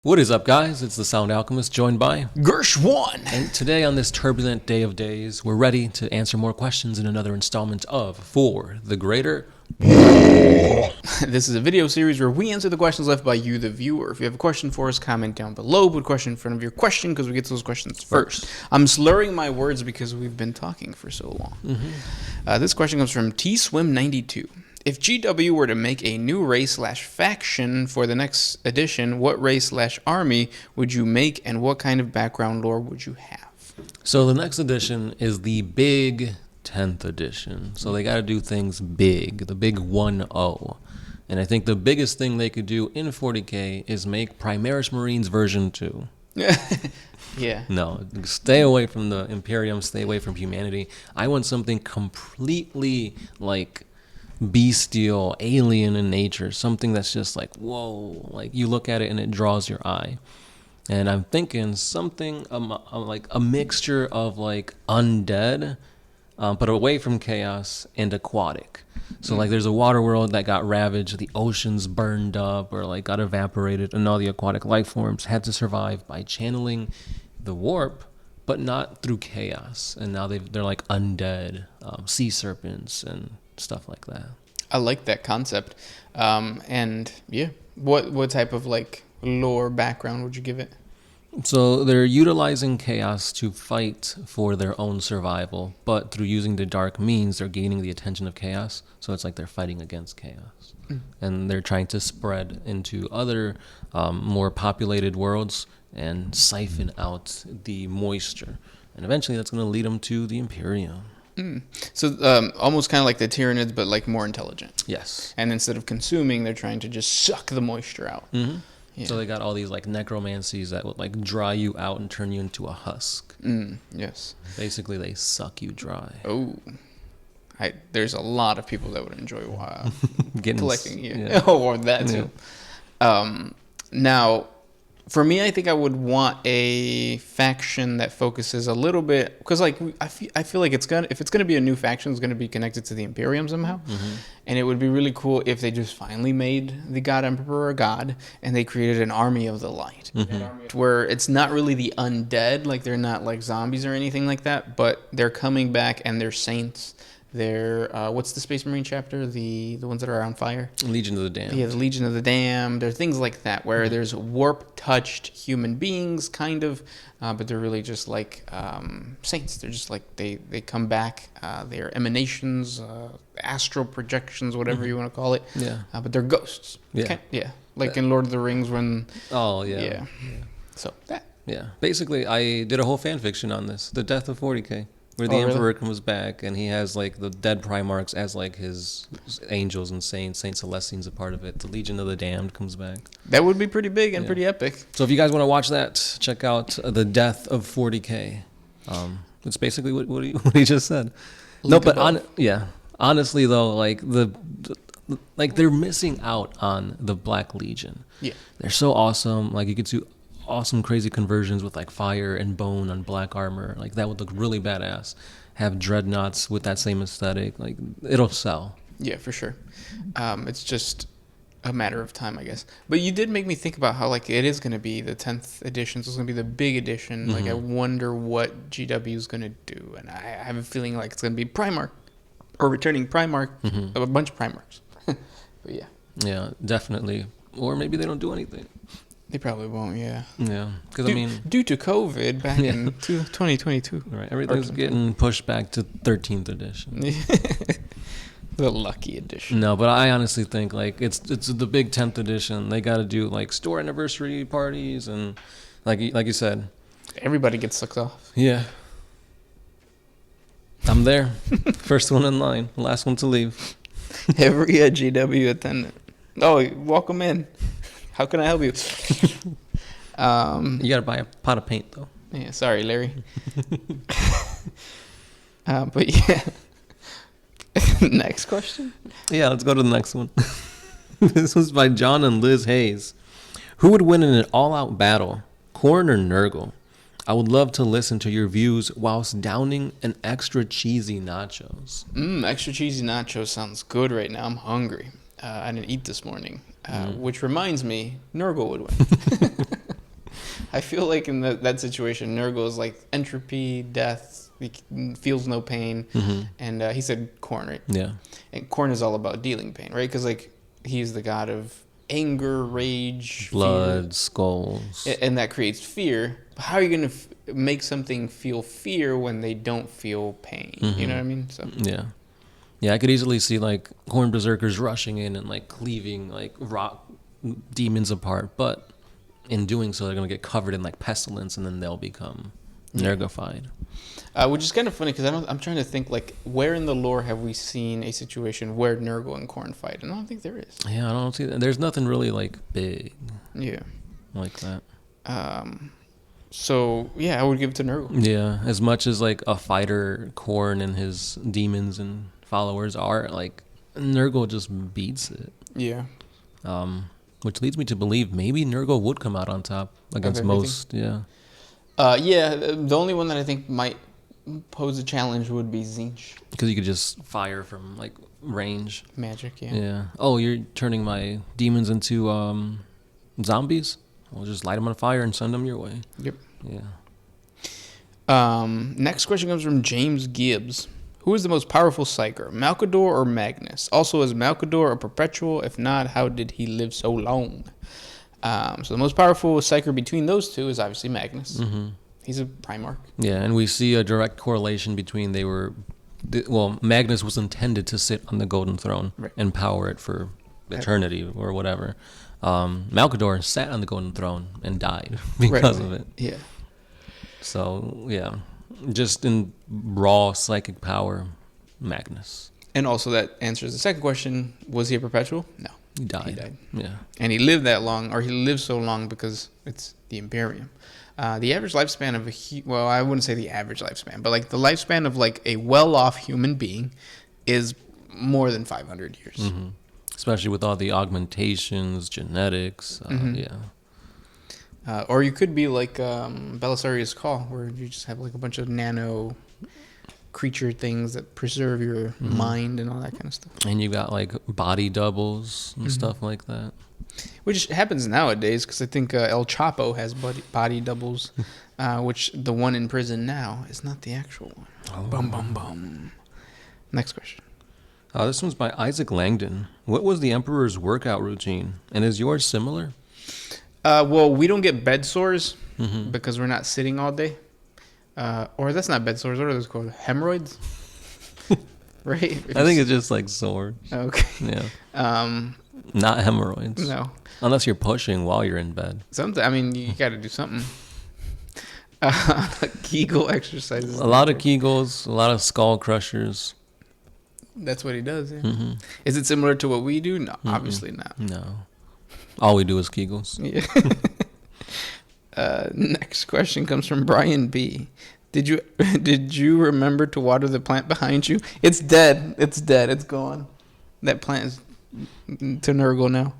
What is up, guys? It's the Sound Alchemist, joined by Gersh1. And today, on this turbulent day of days, we're ready to answer more questions in another installment of For the Greater. This is a video series where we answer the questions left by you, the viewer. If you have a question for us, comment down below. Put a question in front of your question because we get to those questions first. I'm slurring my words because we've been talking for so long. This question comes from TSwim92. If GW were to make a new race/faction for the next edition, what race/army would you make and what kind of background lore would you have? So the next edition is the big 10th edition. So they got to do things big, the big 1-0. And I think the biggest thing they could do in 40K is make Primaris Marines version 2. Yeah. No, stay away from the Imperium, stay away from humanity. I want something completely like bestial, alien in nature, something that's just like, whoa, like you look at it and it draws your eye. And I'm thinking something like a mixture of like undead, but away from chaos, and aquatic. So like there's a water world that got ravaged, the oceans burned up or like got evaporated, and all the aquatic life forms had to survive by channeling the warp, but not through chaos. And now they're like undead, sea serpents and stuff like that. I like that concept. And yeah, what type of like lore background would you give it? So they're utilizing chaos to fight for their own survival, but through using the dark means, they're gaining the attention of chaos. So it's like they're fighting against chaos. And they're trying to spread into other more populated worlds and siphon out the moisture. And eventually that's going to lead them to the Imperium. So almost kind of like the Tyranids, but like more intelligent. Yes. And instead of consuming, they're trying to just suck the moisture out. Yeah. So they got all these like necromancies that would like dry you out and turn you into a husk. Yes. Basically, they suck you dry. Oh, there's a lot of people that would enjoy collecting. Yeah. Or that too. Now, for me, I think I would want a faction that focuses a little bit, because like I feel like if it's gonna be a new faction, it's gonna be connected to the Imperium somehow, and it would be really cool if they just finally made the God Emperor a god and they created an army of the light, where it's not really the undead, like they're not like zombies or anything like that, but they're coming back and they're saints. They're what's the Space Marine chapter? The ones that are on fire. Legion of the Damned. Yeah, the Legion of the Damned. There are things like that where there's warp-touched human beings, kind of, but they're really just like saints. They're just like they come back. They're emanations, astral projections, whatever you want to call it. Yeah. But they're ghosts. Yeah. Okay? Yeah. Like in Lord of the Rings when. Oh yeah. Yeah. So that. Yeah. Basically, I did a whole fan fiction on this, the death of 40K. Where the Emperor comes back and he has like the dead Primarchs as like his angels and saints. Saint Celestine's a part of it. The Legion of the Damned comes back. That would be pretty big and pretty epic. So if you guys want to watch that, check out the death of 40K. It's basically what he just said. Honestly though, like like they're missing out on the Black Legion. Yeah, they're so awesome. Like you could do awesome crazy conversions with like fire and bone on black armor. Like that would look really badass. Have dreadnoughts with that same aesthetic. Like it'll sell. Yeah, for sure. It's just a matter of time, I guess. But you did make me think about how like it is going to be the 10th edition. So it's going to be the big edition. Like I wonder what GW is going to do. And I have a feeling like it's going to be Primarch or returning Primarch, a bunch of Primarchs. But yeah. Yeah, definitely. Or maybe they don't do anything. They probably won't, yeah. Yeah, because due to COVID back in 2022. Right, everything's getting pushed back to 13th edition. The lucky edition. No, but I honestly think like it's the big 10th edition. They got to do like store anniversary parties and like you said, everybody gets sucked off. Yeah. I'm there. First one in line, last one to leave. Every GW attendant. Oh, welcome in. How can I help you? You gotta buy a pot of paint, though. Yeah, sorry, Larry. But yeah. Next question? Yeah, let's go to the next one. This was by John and Liz Hayes. Who would win in an all-out battle, Khorne or Nurgle? I would love to listen to your views whilst downing an extra cheesy nachos. Extra cheesy nachos sounds good right now. I'm hungry. I didn't eat this morning. Which reminds me, Nurgle would win. I feel like in that situation, Nurgle is like entropy, death, he feels no pain. And he said Khorne, right? Yeah. And Khorne is all about dealing pain, right? Because like he's the god of anger, rage, Blood, fear, skulls. and that creates fear. But how are you going to make something feel fear when they don't feel pain? You know what I mean? So Yeah. Yeah, I could easily see like Khorne berserkers rushing in and like cleaving like rock demons apart, but in doing so they're gonna get covered in like pestilence and then they'll become nergified. Which is kind of funny because I'm trying to think like where in the lore have we seen a situation where Nurgle and Khorne fight, and I don't think there is. Yeah, I don't see that. There's nothing really like big. Yeah. Like that. So yeah, I would give it to Nurgle. Yeah, as much as like a fighter, Khorne and his demons and followers are, like Nurgle just beats it. Yeah. Which leads me to believe maybe Nurgle would come out on top against most. Yeah. Yeah. The only one that I think might pose a challenge would be Tzeentch. Because you could just fire from like range. Magic, yeah. Yeah. Oh, you're turning my demons into zombies? I'll just light them on fire and send them your way. Yep. Yeah. Next question comes from James Gibbs. Who is the most powerful Psyker, Malkador or Magnus? Also, is Malkador a perpetual? If not, how did he live so long? So the most powerful Psyker between those two is obviously Magnus. He's a Primarch. Yeah, and we see a direct correlation between Magnus was intended to sit on the Golden Throne and power it for eternity or whatever. Malkador sat on the Golden Throne and died because of it. Yeah. So, yeah. Just in raw psychic power, Magnus. And also that answers the second question. Was he a perpetual? No. He died. He died. Yeah. And he lived that long, or he lived so long because it's the Imperium. The average lifespan of well, I wouldn't say the average lifespan, but like the lifespan of like a well-off human being is more than 500 years. Especially with all the augmentations, genetics. Yeah. Or you could be like Belisarius Call, where you just have like a bunch of nano creature things that preserve your mind and all that kind of stuff. And you got like body doubles and stuff like that. Which happens nowadays because I think El Chapo has body doubles, which the one in prison now is not the actual one. Oh. Bum, bum, bum. Next question. This one's by Isaac Langdon. What was the Emperor's workout routine? And is yours similar? Well, we don't get bed sores because we're not sitting all day. Or that's not bed sores. What are those called? Hemorrhoids? Right? I think it's just like sores. Okay. Yeah. Not hemorrhoids. No. Unless you're pushing while you're in bed. I mean, you got to do something. Kegel exercises. A lot of Kegels, a lot of skull crushers. That's what he does, yeah. Is it similar to what we do? No, obviously not. No. All we do is Kegels. Yeah. Next question comes from Brian B. Did you remember to water the plant behind you? It's dead. It's dead. It's gone. That plant is to Nurgle now.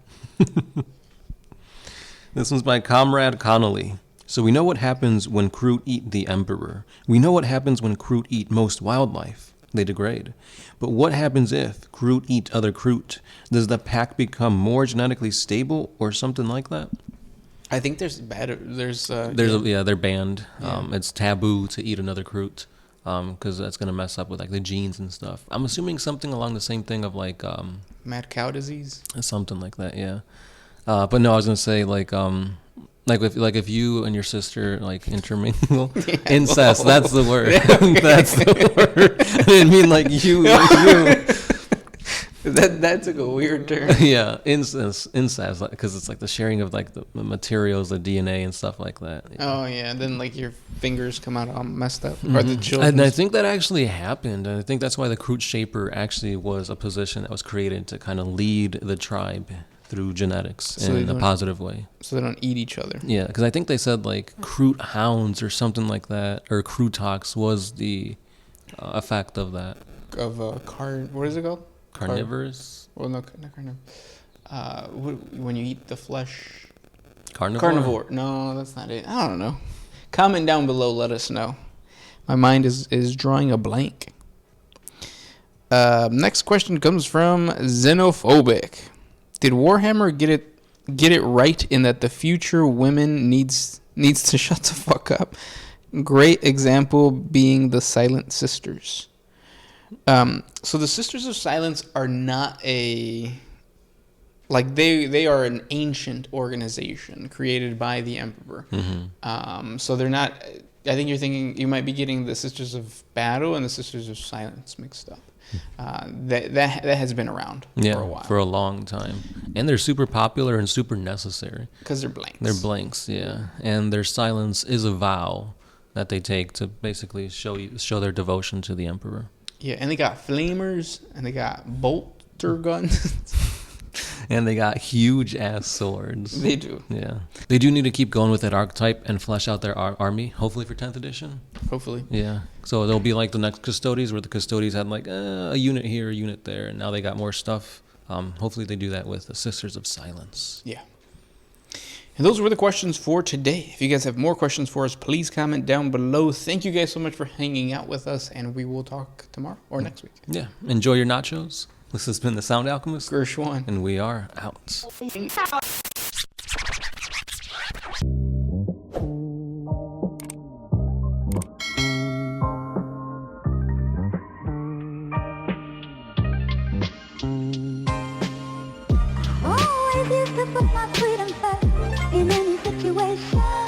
This one's by Comrade Connolly. So we know what happens when Kroot eat the Emperor. We know what happens when Kroot eat most wildlife. They degrade. But what happens if Kroot eat other Kroot? Does the pack become more genetically stable or something like that? I think they're banned. Yeah. It's taboo to eat another Kroot because that's going to mess up with like the genes and stuff. I'm assuming something along the same thing of like mad cow disease, something like that. Yeah. But no, I was going to say like if you and your sister like intermingle, incest. Whoa. That's the word. Yeah, okay. That's the word. I didn't mean like you. That took a weird turn. Yeah, incest, because it's like the sharing of like the materials, the DNA and stuff like that. Yeah. Oh yeah, and then like your fingers come out all messed up, or the children. And I think that actually happened. And I think that's why the Kroot Shaper actually was a position that was created to kind of lead the tribe through genetics in a positive way. So they don't eat each other. Yeah, because I think they said like Kroot hounds or something like that, or Krootox was the effect of that. Of what is it called? Carnivorous? Well, no, not carnivore. When you eat the flesh. Carnivore? No, that's not it. I don't know. Comment down below. Let us know. My mind is drawing a blank. Next question comes from Xenophobic. Did Warhammer get it right in that the future women needs needs to shut the fuck up. Great example being the Silent Sisters. So the Sisters of Silence are not they are an ancient organization created by the Emperor. So they're not. I think you might be getting the Sisters of Battle and the Sisters of Silence mixed up. That has been around for a while. For a long time. And they're super popular and super necessary. Because they're blanks. They're blanks, yeah. And their silence is a vow that they take to basically show their devotion to the Emperor. Yeah, and they got flamers, and they got bolter guns. And they got huge ass swords. They do. Yeah. They do need to keep going with that archetype and flesh out their army, hopefully for 10th edition. Hopefully. Yeah. So they'll be like the next Custodes, where the Custodes had like a unit here, a unit there, and now they got more stuff. Hopefully they do that with the Sisters of Silence. Yeah. And those were the questions for today. If you guys have more questions for us, please comment down below. Thank you guys so much for hanging out with us, and we will talk tomorrow or next week. Yeah. Enjoy your nachos. This has been the Sound Alchemist. Gershwan. And we are out. Always used to put my freedom first in any situation.